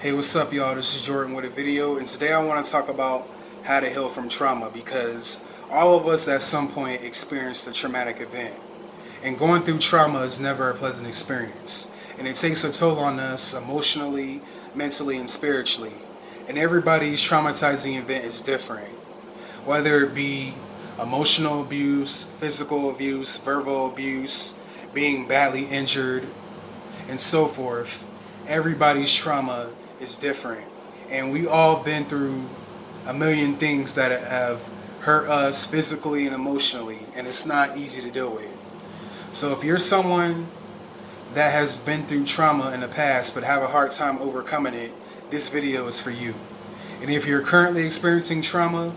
Hey, what's up, y'all? This is Jordan with a video, and today I want to talk about how to heal from trauma because all of us at some point experienced a traumatic event. And going through trauma is never a pleasant experience, and it takes a toll on us emotionally, mentally, and spiritually. And everybody's traumatizing event is different, whether it be emotional abuse, physical abuse, verbal abuse, being badly injured, and so forth. Everybody's trauma is different. And we all been through a million things that have hurt us physically and emotionally, and it's not easy to deal with. So if you're someone that has been through trauma in the past but have a hard time overcoming it, this video is for you. And if you're currently experiencing trauma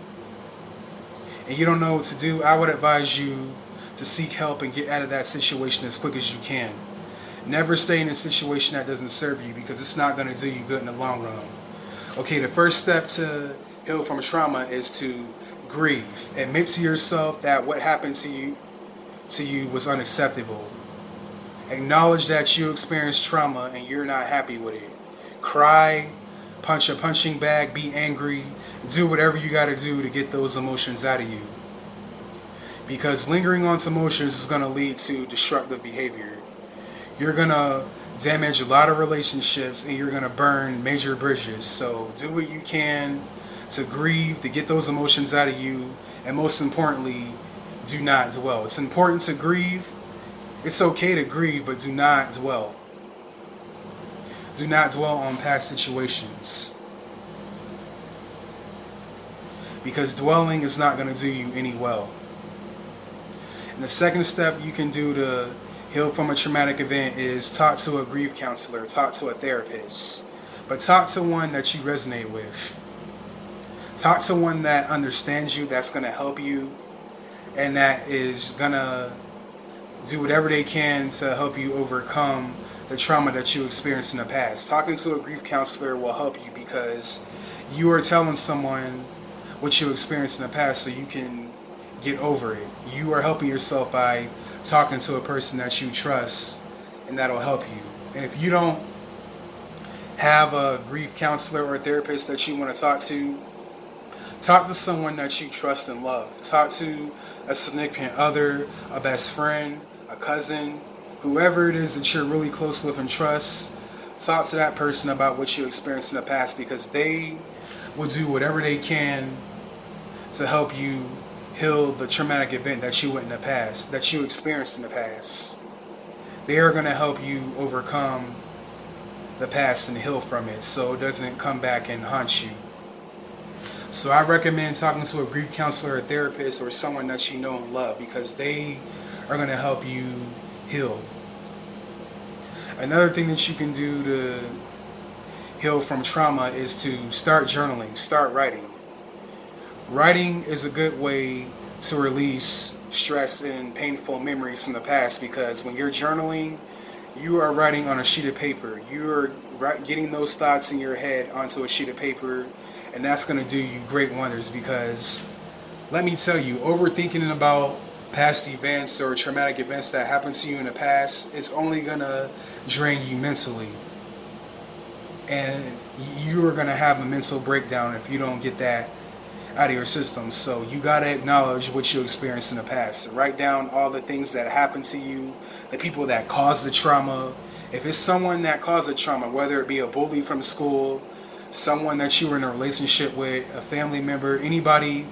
and you don't know what to do, I would advise you to seek help and get out of that situation as quick as you can. Never stay in a situation that doesn't serve you because it's not going to do you good in the long run. Okay, the first step to heal from trauma is to grieve. Admit to yourself that what happened to you was unacceptable. Acknowledge that you experienced trauma and you're not happy with it. Cry, punch a punching bag, be angry, do whatever you got to do to get those emotions out of you. Because lingering on to emotions is going to lead to destructive behavior. You're going to damage a lot of relationships and you're going to burn major bridges. So do what you can to grieve, to get those emotions out of you, and most importantly, do not dwell. It's important to grieve. It's okay to grieve, but do not dwell. Do not dwell on past situations. Because dwelling is not going to do you any well. And the second step you can do to heal from a traumatic event is talk to a grief counselor, talk to a therapist, but talk to one that you resonate with. Talk to one that understands you, that's going to help you, and that is going to do whatever they can to help you overcome the trauma that you experienced in the past. Talking to a grief counselor will help you because you are telling someone what you experienced in the past so you can get over it. You are helping yourself by talking to a person that you trust, and that'll help you. And if you don't have a grief counselor or a therapist that you want to talk to someone that you trust and love. Talk to a significant other, a best friend, a cousin, whoever it is that you're really close with and trust. Talk to that person about what you experienced in the past because they will do whatever they can to help you heal the traumatic event that you went in the past, that you experienced in the past. They are going to help you overcome the past and heal from it so it doesn't come back and haunt you. So I recommend talking to a grief counselor, a therapist, or someone that you know and love because they are going to help you heal. Another thing that you can do to heal from trauma is to start journaling, start writing. Writing is a good way to release stress and painful memories from the past because when you're journaling, you are writing on a sheet of paper. You are getting those thoughts in your head onto a sheet of paper, and that's going to do you great wonders because let me tell you, overthinking about past events or traumatic events that happened to you in the past, it's only going to drain you mentally. And you are going to have a mental breakdown if you don't get that out of your system. So you got to acknowledge what you experienced in the past. Write down all the things that happened to you, the people that caused the trauma. If it's someone that caused the trauma, whether it be a bully from school, someone that you were in a relationship with, a family member, anybody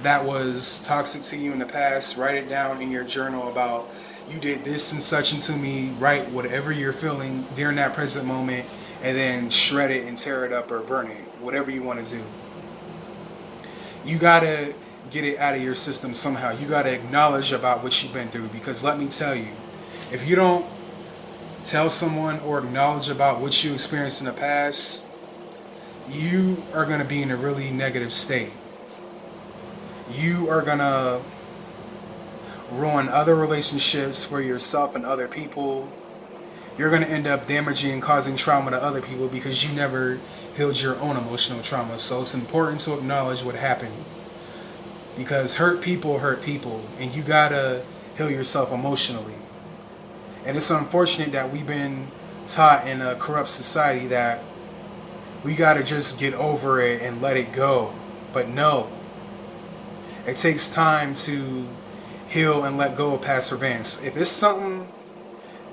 that was toxic to you in the past, write it down in your journal about you did this and such and to me. Write whatever you're feeling during that present moment and then shred it and tear it up or burn it, whatever you want to do. You gotta get it out of your system somehow. You gotta acknowledge about what you've been through because let me tell you, if you don't tell someone or acknowledge about what you experienced in the past, you are gonna be in a really negative state. You are gonna ruin other relationships for yourself and other people. You're gonna end up damaging and causing trauma to other people because you never healed your own emotional trauma. So it's important to acknowledge what happened because hurt people, and you gotta heal yourself emotionally. And it's unfortunate that we've been taught in a corrupt society that we got to just get over it and let it go. But no, it takes time to heal and let go of past events. If it's something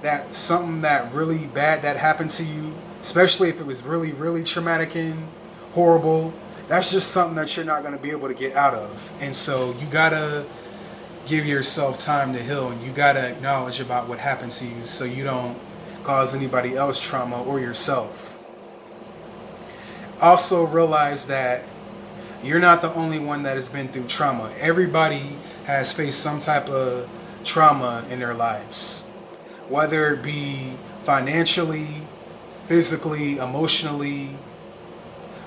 that really bad that happened to you, especially if it was really, really traumatic and horrible, that's just something that you're not going to be able to get out of. And so you got to give yourself time to heal, and you got to acknowledge about what happened to you so you don't cause anybody else trauma or yourself. Also realize that you're not the only one that has been through trauma. Everybody has faced some type of trauma in their lives, whether it be financially, physically, emotionally,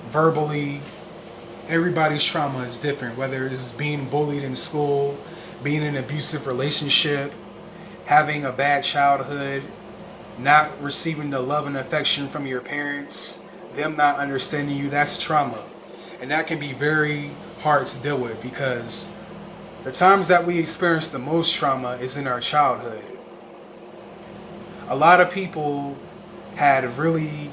verbally. Everybody's trauma is different, whether it's being bullied in school, being in an abusive relationship, having a bad childhood, not receiving the love and affection from your parents, them not understanding you. That's trauma. And that can be very hard to deal with, because the times that we experience the most trauma is in our childhood. A lot of people had really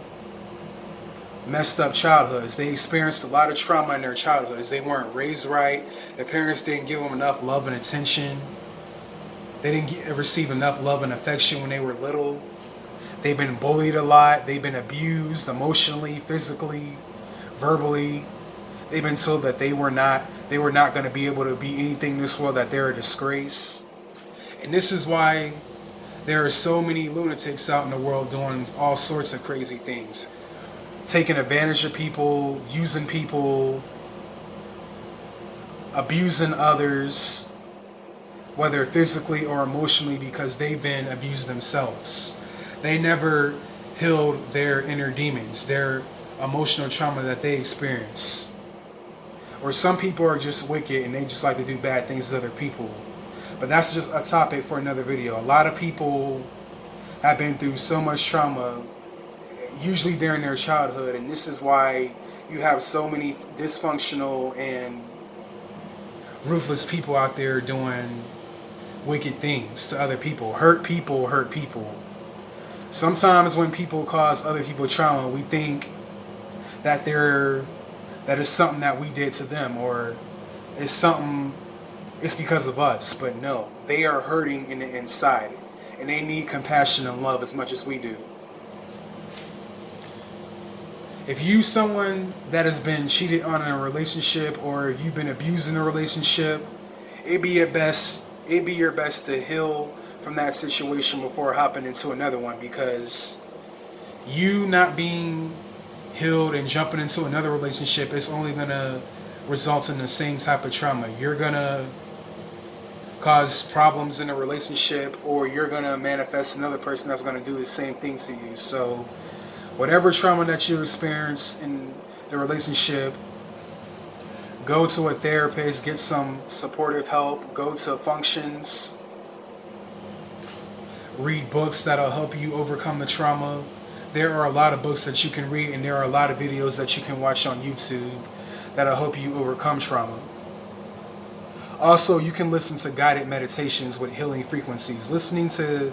messed up childhoods. They experienced a lot of trauma in their childhoods. They weren't raised right. Their parents didn't give them enough love and attention. They didn't receive enough love and affection when they were little. They've been bullied a lot. They've been abused emotionally, physically, verbally. They've been told that they were not going to be able to be anything in this world, that they're a disgrace. And this is why there are so many lunatics out in the world doing all sorts of crazy things. Taking advantage of people, using people, abusing others, whether physically or emotionally, because they've been abused themselves. They never healed their inner demons, their emotional trauma that they experience. Or some people are just wicked and they just like to do bad things to other people. But that's just a topic for another video. A lot of people have been through so much trauma, usually during their childhood, and this is why you have so many dysfunctional and ruthless people out there doing wicked things to other people. Hurt people hurt people. Sometimes when people cause other people trauma, we think that is something that we did to them, or it's because of us. But no, they are hurting in the inside, and they need compassion and love as much as we do. If you someone that has been cheated on in a relationship, or you've been abused in a relationship, it'd be your best to heal from that situation before hopping into another one, because you not being healed and jumping into another relationship is only gonna result in the same type of trauma. You're gonna cause problems in a relationship, or you're gonna manifest another person that's gonna do the same thing to you. So whatever trauma that you experience in the relationship, go to a therapist, get some supportive help, go to functions, read books that'll help you overcome the trauma. There are a lot of books that you can read, and there are a lot of videos that you can watch on YouTube that'll help you overcome trauma. Also, you can listen to guided meditations with healing frequencies. Listening to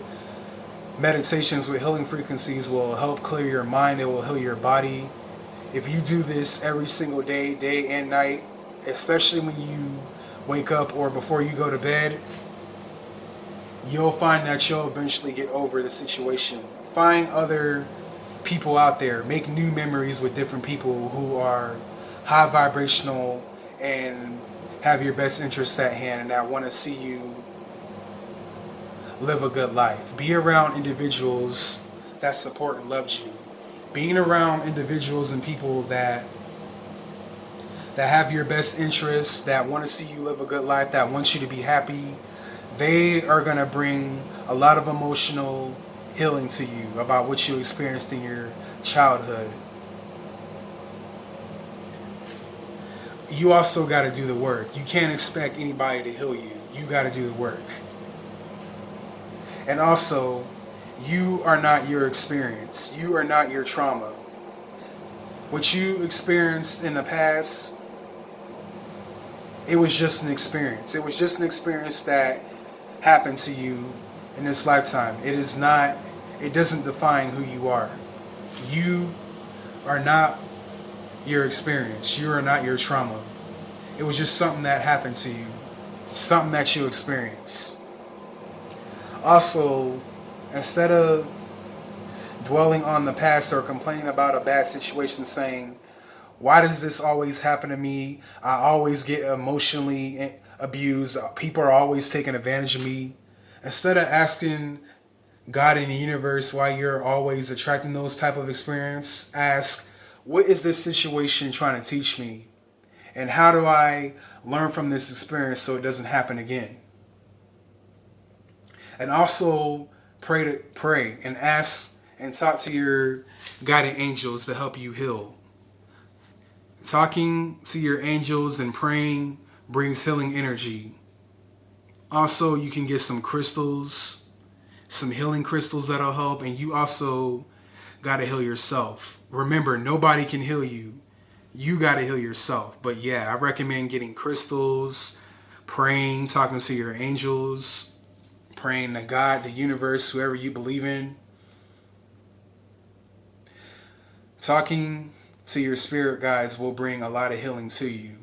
meditations with healing frequencies will help clear your mind. It will heal your body. If you do this every single day, day and night, especially when you wake up or before you go to bed, you'll find that you'll eventually get over the situation. Find other people out there. Make new memories with different people who are high vibrational and have your best interests at hand, and that want to see you live a good life. Be around individuals that support and love you. Being around individuals and people that have your best interests, that want to see you live a good life, that want you to be happy, they are going to bring a lot of emotional healing to you about what you experienced in your childhood. You also got to do the work. You can't expect anybody to heal you. You got to do the work. And also, you are not your experience. You are not your trauma. What you experienced in the past, it was just an experience. It was just an experience that happened to you in this lifetime. It doesn't define who you are. You are not your experience. You are not your trauma. It was just something that happened to you, something that you experienced. Also, instead of dwelling on the past or complaining about a bad situation, saying, why does this always happen to me? I always get emotionally abused. People are always taking advantage of me. Instead of asking God in the universe why you're always attracting those type of experience, ask, what is this situation trying to teach me? And how do I learn from this experience so it doesn't happen again? And also pray and ask and talk to your guiding angels to help you heal. Talking to your angels and praying brings healing energy. Also, you can get some crystals, some healing crystals that'll help, and you also gotta heal yourself. Remember, nobody can heal you. You gotta heal yourself. But yeah, I recommend getting crystals, praying, talking to your angels, praying to God, the universe, whoever you believe in. Talking to your spirit guides will bring a lot of healing to you.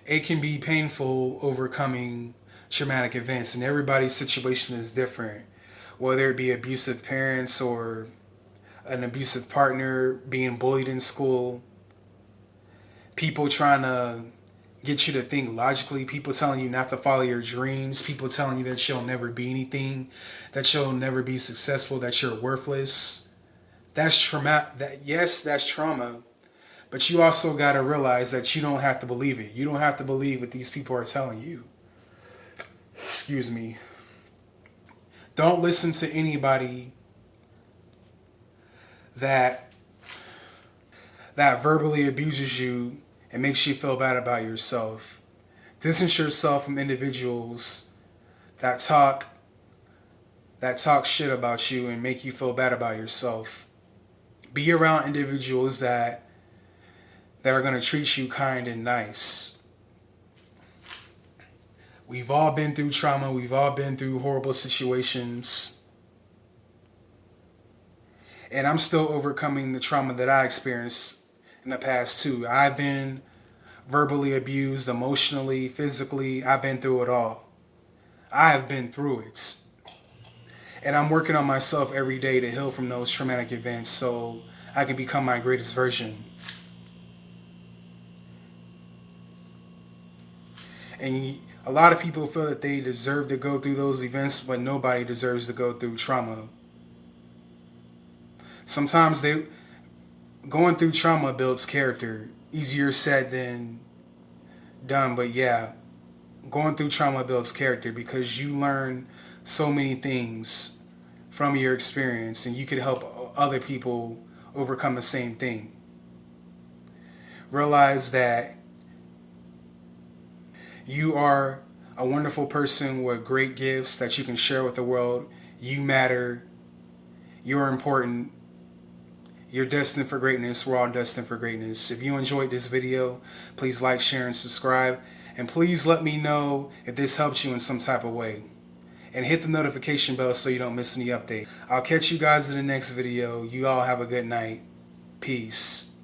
It can be painful overcoming traumatic events, and everybody's situation is different. Whether it be abusive parents or an abusive partner, being bullied in school, people trying to get you to think logically, people telling you not to follow your dreams, people telling you that you'll never be anything, that you'll never be successful, that you're worthless. That's trauma. That's trauma. But you also got to realize that you don't have to believe it. You don't have to believe what these people are telling you. Excuse me. Don't listen to anybody that verbally abuses you and makes you feel bad about yourself. Distance yourself from individuals that talk shit about you and make you feel bad about yourself. Be around individuals that are going to treat you kind and nice. We've all been through trauma. We've all been through horrible situations. And I'm still overcoming the trauma that I experienced in the past too. I've been verbally abused, emotionally, physically. I've been through it all. I have been through it. And I'm working on myself every day to heal from those traumatic events so I can become my greatest version. And a lot of people feel that they deserve to go through those events, but nobody deserves to go through trauma. Sometimes going through trauma builds character. Easier said than done, but yeah, going through trauma builds character because you learn so many things from your experience and you could help other people overcome the same thing. Realize that you are a wonderful person with great gifts that you can share with the world. You matter. You're important. You're destined for greatness. We're all destined for greatness. If you enjoyed this video, please like, share, and subscribe. And please let me know if this helped you in some type of way. And hit the notification bell so you don't miss any update. I'll catch you guys in the next video. You all have a good night. Peace.